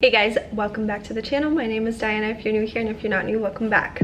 Hey guys, welcome back to the channel. My name is Diana if you're new here, and if you're not new, welcome back.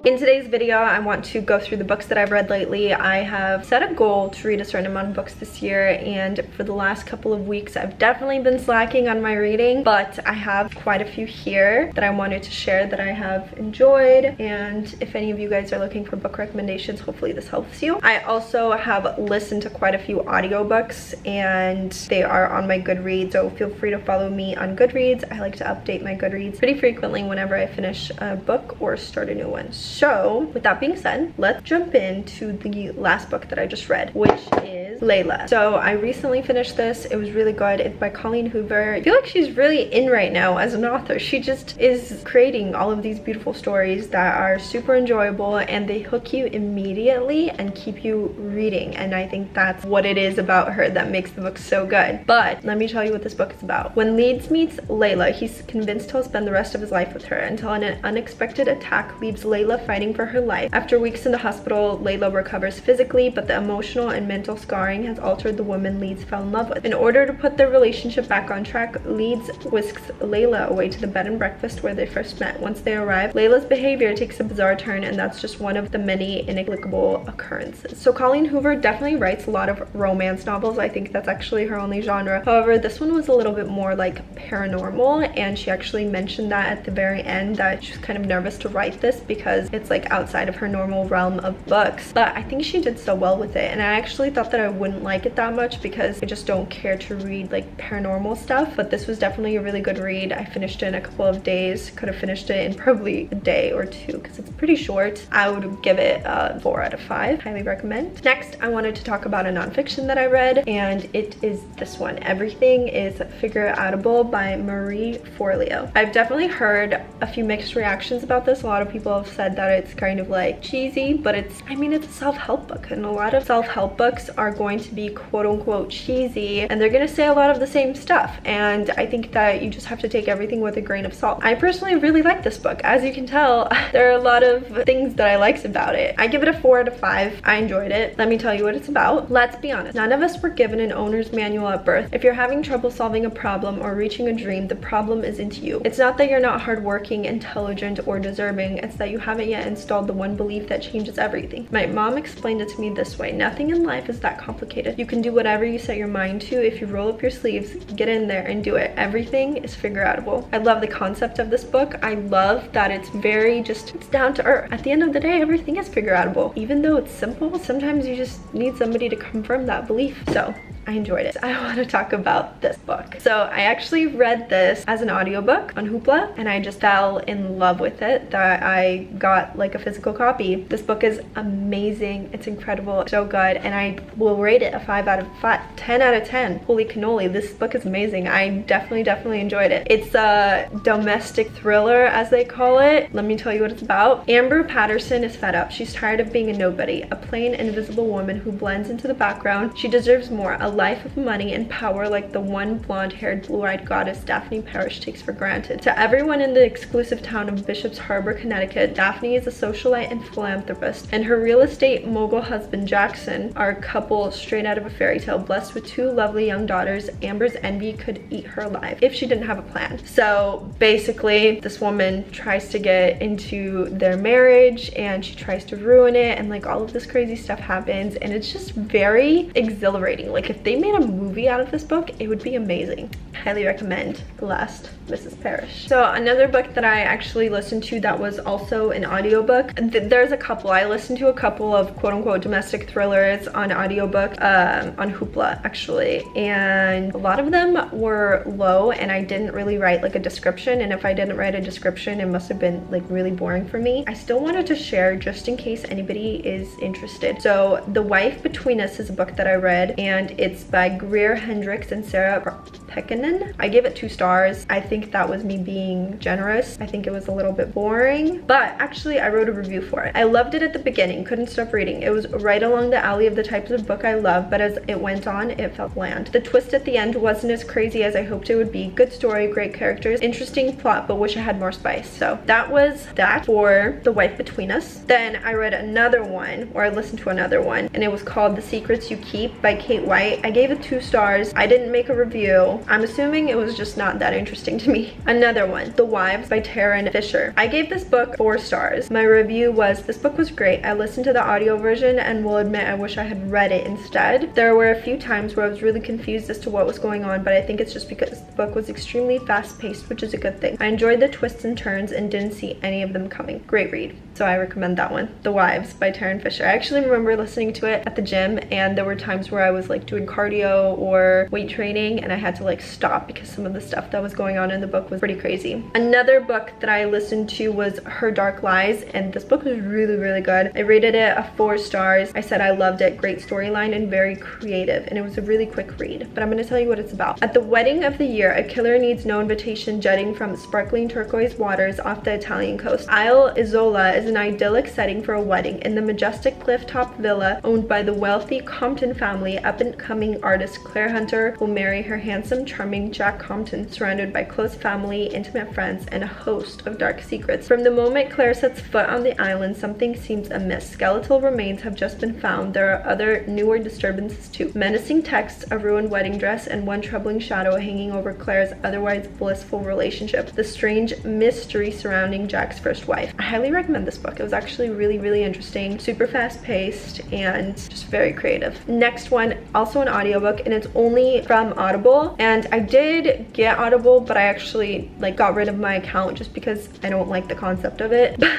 In today's video, I want to go through the books that I've read lately. I have set a goal to read a certain amount of books this year, and for the last couple of weeks, I've definitely been slacking on my reading, but I have quite a few here that I wanted to share that I have enjoyed, and if any of you guys are looking for book recommendations, hopefully this helps you. I also have listened to quite a few audiobooks, and they are on my Goodreads, so feel free to follow me on Goodreads. I like to update my Goodreads pretty frequently whenever I finish a book or start a new one. So with that being said, let's jump into the last book that I just read, which is Layla. So I recently finished this. It was really good. It's by Colleen Hoover. I feel like she's really in right now as an author. She just is creating all of these beautiful stories that are super enjoyable, and they hook you immediately and keep you reading, and I think that's what it is about her that makes the book so good. But let me tell you what this book is about. When Leeds meets Layla, he's convinced he'll spend the rest of his life with her until an unexpected attack leaves Layla fighting for her life. After weeks in the hospital, Layla recovers physically, but the emotional and mental scarring has altered the woman Leeds fell in love with. In order to put their relationship back on track, Leeds whisks Layla away to the bed and breakfast where they first met. Once they arrive, Layla's behavior takes a bizarre turn, and that's just one of the many inexplicable occurrences. So Colleen Hoover definitely writes a lot of romance novels. I think that's actually her only genre. However, this one was a little bit more like paranormal, and she actually mentioned that at the very end that she was kind of nervous to write this because it's like outside of her normal realm of books, but I think she did so well with it, and I actually thought that I wouldn't like it that much because I just don't care to read like paranormal stuff, but this was definitely a really good read. I finished it in a couple of days. Could have finished it in probably a day or two because it's pretty short. I would give it a 4 out of 5. Highly recommend. Next, I wanted to talk about a nonfiction that I read, and it is this one, Everything is Figure-Outable by Marie Forleo. I've definitely heard a few mixed reactions about this. A lot of people have said that it's kind of like cheesy, but it's a self-help book, and a lot of self-help books are going to be quote-unquote cheesy, and they're gonna say a lot of the same stuff, and I think that you just have to take everything with a grain of salt. I personally really like this book. As you can tell, there are a lot of things that I liked about it. I give it a 4 out of 5. I enjoyed it. Let me tell you what it's about. Let's be honest, none of us were given an owner's manual at birth. If you're having trouble solving a problem or reaching a dream, the problem isn't you. It's not that you're not hardworking, intelligent, or deserving. It's that you haven't yet installed the one belief that changes everything. My mom explained it to me this way: nothing in life is that complicated. You can do whatever you set your mind to. If you roll up your sleeves, get in there and do it. Everything is figure-outable. I love the concept of this book. I love that it's very it's down to earth. At the end of the day, everything is figure-outable. Even though it's simple, sometimes you just need somebody to confirm that belief. So I enjoyed it. I want to talk about this book. So I actually read this as an audiobook on Hoopla, and I just fell in love with it that I got like a physical copy. This book is amazing. It's incredible, so good, and I will rate it a 5 out of 5, 10 out of 10. Holy cannoli, this book is amazing. I definitely enjoyed it. It's a domestic thriller, as they call it. Let me tell you what it's about. Amber Patterson is fed up. She's tired of being a nobody, a plain invisible woman who blends into the background. She deserves more, a life of money and power like the one blonde-haired, blue-eyed goddess Daphne Parrish takes for granted. To everyone in the exclusive town of Bishop's Harbor, Connecticut, Daphne is a socialite and philanthropist, and her real estate mogul husband Jackson are a couple straight out of a fairy tale, blessed with 2 lovely young daughters. Amber's envy could eat her alive if she didn't have a plan. So basically, this woman tries to get into their marriage, and she tries to ruin it, and like all of this crazy stuff happens, and it's just very exhilarating. Like if they made a movie out of this book, it would be amazing. Highly recommend The Last Mrs Parrish. So another book that I actually listened to that was also an audiobook. There's a couple. I listened to a couple of quote-unquote domestic thrillers on audiobook on Hoopla actually, and a lot of them were low, and I didn't really write like a description, and if I didn't write a description, it must have been like really boring for me. I still wanted to share just in case anybody is interested. So The Wife Between Us is a book that I read, and it's by Greer Hendricks and Sarah Pekkanen. I gave it 2 stars. I think that was me being generous. I think it was a little bit boring, but actually I wrote a review for it. I loved it at the beginning, couldn't stop reading. It was right along the alley of the types of book I love, but as it went on, it felt bland. The twist at the end wasn't as crazy as I hoped it would be. Good story, great characters, interesting plot, but wish it had more spice. So that was that for The Wife Between Us. Then I read another one, or I listened to another one, and it was called The Secrets You Keep by Kate White. I gave it 2 stars. I didn't make a review. I'm assuming it was just not that interesting to me. Another one, The Wives by Taryn Fisher. I gave this book 4 stars. My review was, this book was great. I listened to the audio version and will admit I wish I had read it instead. There were a few times where I was really confused as to what was going on, but I think it's just because the book was extremely fast-paced, which is a good thing. I enjoyed the twists and turns and didn't see any of them coming. Great read. So I recommend that one. The Wives by Taryn Fisher. I actually remember listening to it at the gym, and there were times where I was like doing cardio or weight training and I had to like stop because some of the stuff that was going on in the book was pretty crazy. Another book that I listened to was Her Dark Lies, and this book was really, really good. I rated it a 4 stars. I said I loved it. Great storyline and very creative, and it was a really quick read, but I'm going to tell you what it's about. At the wedding of the year, a killer needs no invitation jetting from sparkling turquoise waters off the Italian coast. Isle Isola is an idyllic setting for a wedding. In the majestic cliff-top villa owned by the wealthy Compton family, up-and-coming artist Claire Hunter will marry her handsome, charming Jack Compton, surrounded by close family, intimate friends, and a host of dark secrets. From the moment Claire sets foot on the island, something seems amiss. Skeletal remains have just been found. There are other newer disturbances too. Menacing texts, a ruined wedding dress, and one troubling shadow hanging over Claire's otherwise blissful relationship. The strange mystery surrounding Jack's first wife. I highly recommend this book. It was actually really, really interesting, super fast-paced, and just very creative. Next one, also an audiobook, and it's only from Audible. And I did get Audible, but I actually like got rid of my account just because I don't like the concept of it. But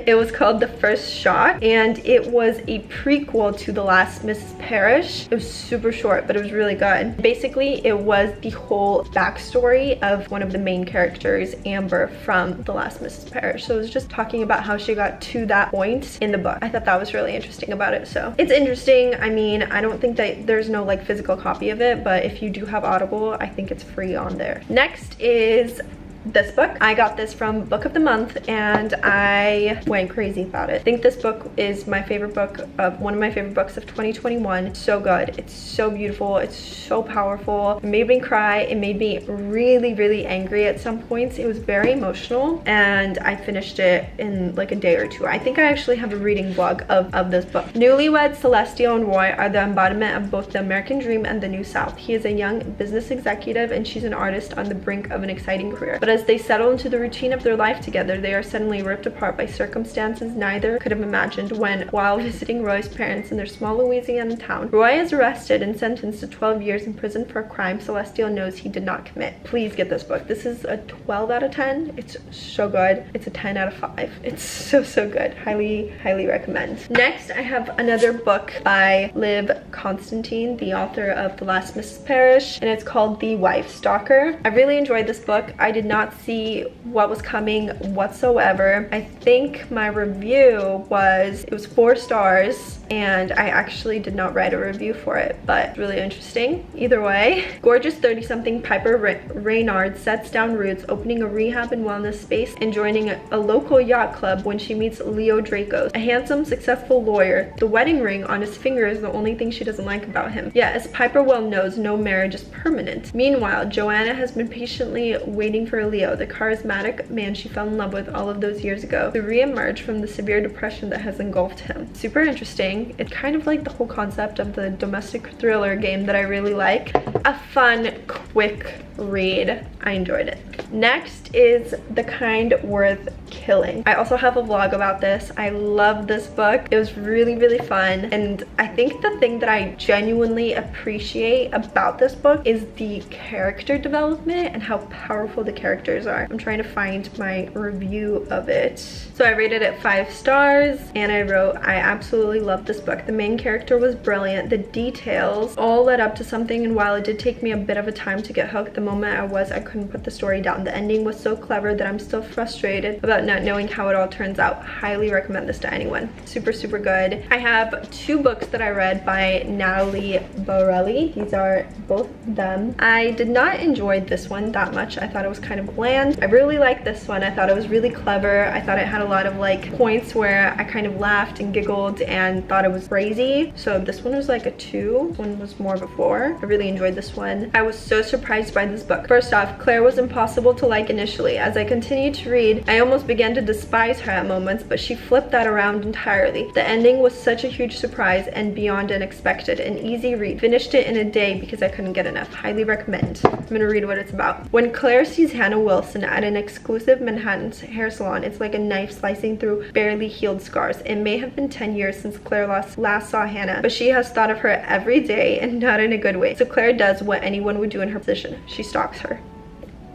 it was called The First Shot, and it was a prequel to The Last Mrs Parrish. It was super short, but it was really good. Basically, it was the whole backstory of one of the main characters, Amber, from The Last Mrs Parrish. So it was just talking about how she got to that point in the book. I thought that was really interesting about it. So it's interesting. I mean, I don't think that there's no like physical copy of it, but if you do have Audible, I think it's free on there. Next is this book. I got this from Book of the Month and I went crazy about it. I think this book is my favorite book of one of my favorite books of 2021. It's so good. It's so beautiful. It's so powerful. It made me cry. It made me really, really angry at some points. It was very emotional and I finished it in like a day or 2. I think I actually have a reading vlog of this book. Newlyweds, Celestial and Roy are the embodiment of both the American dream and the New South. He is a young business executive and she's an artist on the brink of an exciting career. But as they settle into the routine of their life together, they are suddenly ripped apart by circumstances neither could have imagined when, while visiting Roy's parents in their small Louisiana town, Roy is arrested and sentenced to 12 years in prison for a crime Celestial knows he did not commit. Please get this book. This is a 12 out of 10. It's so good. It's a 10 out of 5. It's so, so good. Highly, highly recommend. Next, I have another book by Liv Constantine, the author of The Last Mrs Parrish, and it's called The Wife, Stalker. I really enjoyed this book. I did not see what was coming whatsoever. I think my review was, it was 4 stars, and I actually did not write a review for it, but really interesting either way. Gorgeous 30-something Piper Reynard sets down roots, opening a rehab and wellness space and joining a local yacht club when she meets Leo Dracos, a handsome, successful lawyer. The wedding ring on his finger is the only thing she doesn't like about him. Yet, as Piper well knows, no marriage is permanent. Meanwhile, Joanna has been patiently waiting for Leo, the charismatic man she fell in love with all of those years ago, to re-emerge from the severe depression that has engulfed him. Super interesting. It's kind of like the whole concept of the domestic thriller game that I really like. A fun, quick read. I enjoyed it. Next is The Kind Worth Killing. I also have a vlog about this. I love this book. It was really, really fun, and I think the thing that I genuinely appreciate about this book is the character development and how powerful the characters are. I'm trying to find my review of it. So I rated it 5 stars and I wrote, I absolutely love this book. The main character was brilliant. The details all led up to something, and while it did take me a bit of a time to get hooked. The moment I couldn't put the story down. The ending was so clever that I'm still frustrated about not knowing how it all turns out. Highly recommend this to anyone. Super, super good. I have 2 books that I read by Natalie Borelli. These are both of them. I did not enjoy this one that much. I thought it was kind of bland. I really liked this one. I thought it was really clever. I thought it had a lot of like points where I kind of laughed and giggled and thought it was crazy. So this one was like a 2. This one was more of a 4. I really enjoyed this one. I was so surprised by this book. First off, Claire was impossible to like initially. As I continued to read, I almost began to despise her at moments, but she flipped that around entirely. The ending was such a huge surprise and beyond unexpected. An easy read. Finished it in a day because I couldn't get enough. Highly recommend. I'm gonna read what it's about. When Claire sees Hannah Wilson at an exclusive Manhattan hair salon, it's like a knife slicing through barely healed scars. It may have been 10 years since Claire last saw Hannah, but she has thought of her every day and not in a good way. So Claire does what anyone would do in her position. She stalks her.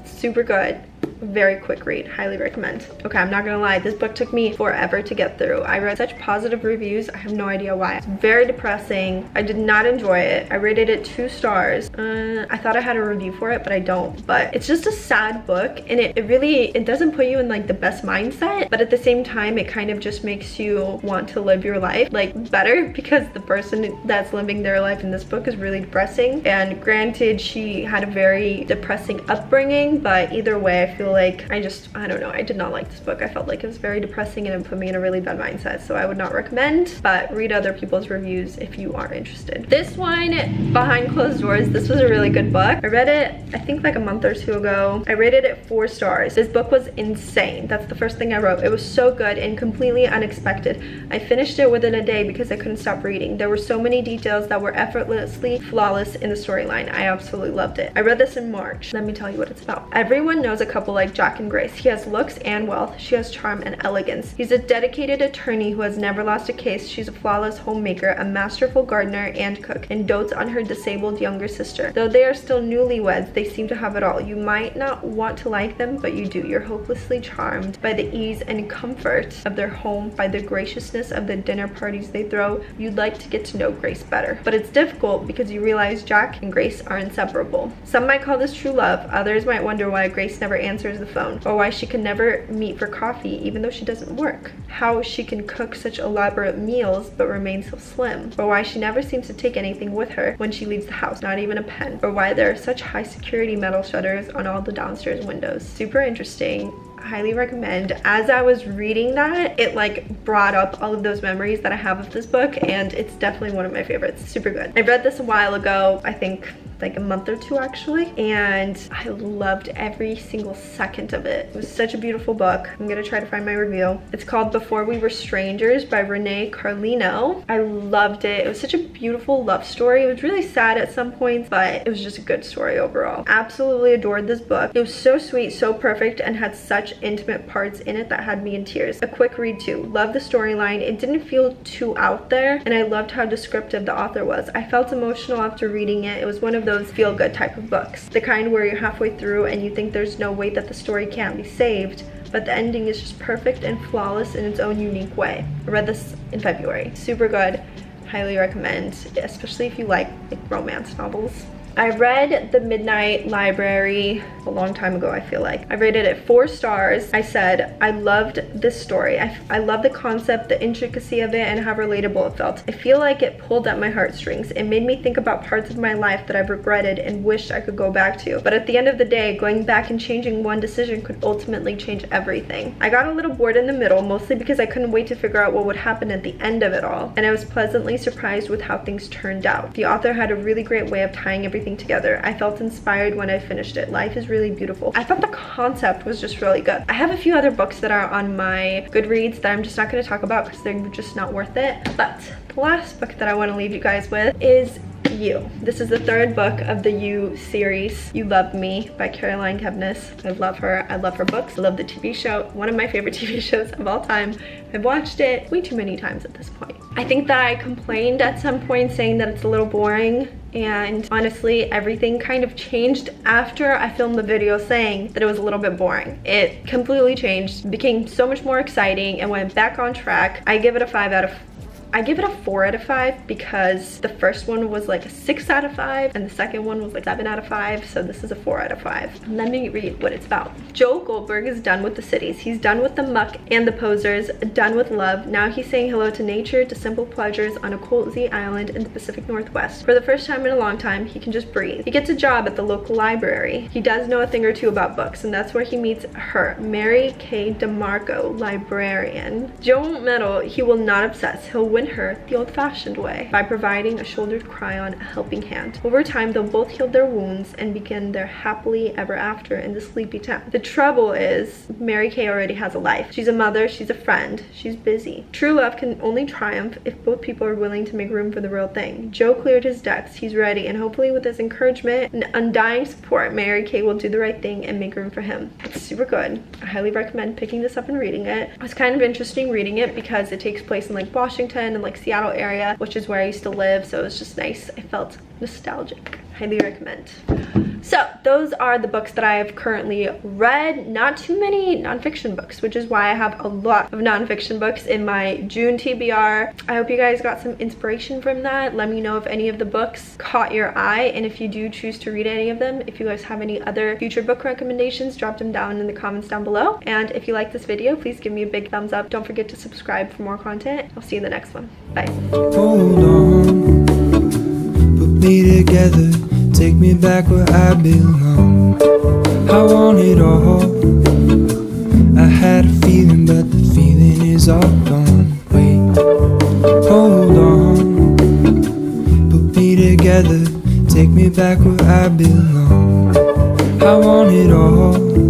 Super good. Very quick read. Highly recommend. Okay, I'm not gonna lie, this book took me forever to get through. I read such positive reviews. I have no idea why. It's very depressing. I did not enjoy it. I rated it 2 stars. I thought I had a review for it, but I don't. But it's just a sad book, and it doesn't put you in like the best mindset, but at the same time it kind of just makes you want to live your life like better, because the person that's living their life in this book is really depressing. And granted, she had a very depressing upbringing, but either way I feel like I don't know, I did not like this book. I felt like it was very depressing and it put me in a really bad mindset, so I would not recommend, but read other people's reviews if you are interested. This one, Behind Closed Doors, this was a really good book. I read it I think like a month or 2 ago. I rated it 4 stars. This book was insane. That's the first thing I wrote. It was so good and completely unexpected. I finished it within a day because I couldn't stop reading. There were so many details that were effortlessly flawless in the storyline. I absolutely loved it. I read this in March. Let me tell you what it's about. Everyone knows a couple like Jack and Grace. He has looks and wealth. She has charm and elegance. He's a dedicated attorney who has never lost a case. She's a flawless homemaker, a masterful gardener and cook, and dotes on her disabled younger sister. Though they are still newlyweds, they seem to have it all. You might not want to like them, but you do. You're hopelessly charmed by the ease and comfort of their home, by the graciousness of the dinner parties they throw. You'd like to get to know Grace better, but it's difficult because you realize Jack and Grace are inseparable. Some might call this true love. Others might wonder why Grace never answers the phone, or why she can never meet for coffee even though she doesn't work, how she can cook such elaborate meals but remain so slim, or why she never seems to take anything with her when she leaves the house, not even a pen, or why there are such high security metal shutters on all the downstairs windows. Super interesting. Highly recommend. As I was reading that, it like brought up all of those memories that I have of this book, and it's definitely one of my favorites. Super good. I read this a while ago, I think like a month or 2 actually, and I loved every single second of it. It was such a beautiful book. I'm gonna try to find my review. It's called Before We Were Strangers by Renee Carlino. I loved it. It was such a beautiful love story. It was really sad at some points, but it was just a good story overall. Absolutely adored this book. It was so sweet, so perfect, and had such intimate parts in it that had me in tears. A quick read too. Loved the storyline. It didn't feel too out there, and I loved how descriptive the author was. I felt emotional after reading it. It was one of those feel-good type of books, the kind where you're halfway through and you think there's no way that the story can't be saved, but the ending is just perfect and flawless in its own unique way. I read this in February. Super good. Highly recommend, especially if you like romance novels. I read The Midnight Library a long time ago, I feel like. I rated it 4 stars. I said, I loved this story. I love the concept, the intricacy of it, and how relatable it felt. I feel like it pulled at my heartstrings. It made me think about parts of my life that I've regretted and wished I could go back to. But at the end of the day, going back and changing one decision could ultimately change everything. I got a little bored in the middle, mostly because I couldn't wait to figure out what would happen at the end of it all. And I was pleasantly surprised with how things turned out. The author had a really great way of tying everything together. I felt inspired when I finished it. Life is really beautiful. I thought the concept was just really good. I have a few other books that are on my Goodreads that I'm just not going to talk about because they're just not worth it. But the last book that I want to leave you guys with is You. This is the 3rd book of the You series, You Love Me by Caroline Kepnes. I love her. I love her books. I love the TV show. One of my favorite TV shows of all time. I've watched it way too many times at this point. I think that I complained at some point saying that it's a little boring, and honestly everything kind of changed after I filmed the video saying that it was a little bit boring. It completely changed, became so much more exciting, and went back on track. I give it a 5 out of I give it a 4 out of 5 because the first one was like a 6 out of 5 and the second one was like 7 out of 5, so this is a 4 out of 5. Let me read what it's about. Joe Goldberg is done with the cities. He's done with the muck and the posers, done with love. Now he's saying hello to nature, to simple pleasures on a cozy island in the Pacific Northwest. For the first time in a long time, he can just breathe. He gets a job at the local library. He does know a thing or two about books, and that's where he meets her, Mary Kay DeMarco, librarian. Joe won't meddle. He will not obsess. He'll win her the old-fashioned way by providing a shoulder to cry on, a helping hand. Over time, they'll both heal their wounds and begin their happily ever after in the sleepy town. The trouble is, Mary Kay already has a life. She's a mother, she's a friend, she's busy. True love can only triumph if both people are willing to make room for the real thing. Joe cleared his decks, he's ready, and hopefully with his encouragement and undying support, Mary Kay will do the right thing and make room for him. It's super good. I highly recommend picking this up and reading it. It was kind of interesting reading it because it takes place in like Washington and like Seattle area, which is where I used to live, so it was just nice. I felt nostalgic. Highly recommend. So those are the books that I have currently read. Not too many nonfiction books, which is why I have a lot of nonfiction books in my June TBR. I hope you guys got some inspiration from that. Let me know if any of the books caught your eye, and if you do choose to read any of them, if you guys have any other future book recommendations, drop them down in the comments down below. And if you like this video, please give me a big thumbs up. Don't forget to subscribe for more content. I'll see you in the next one. Bye. Hold on, put me together, take me back where I belong. I want it all. I had a feeling, but the feeling is all gone. Wait, hold on, put me together, take me back where I belong. I want it all.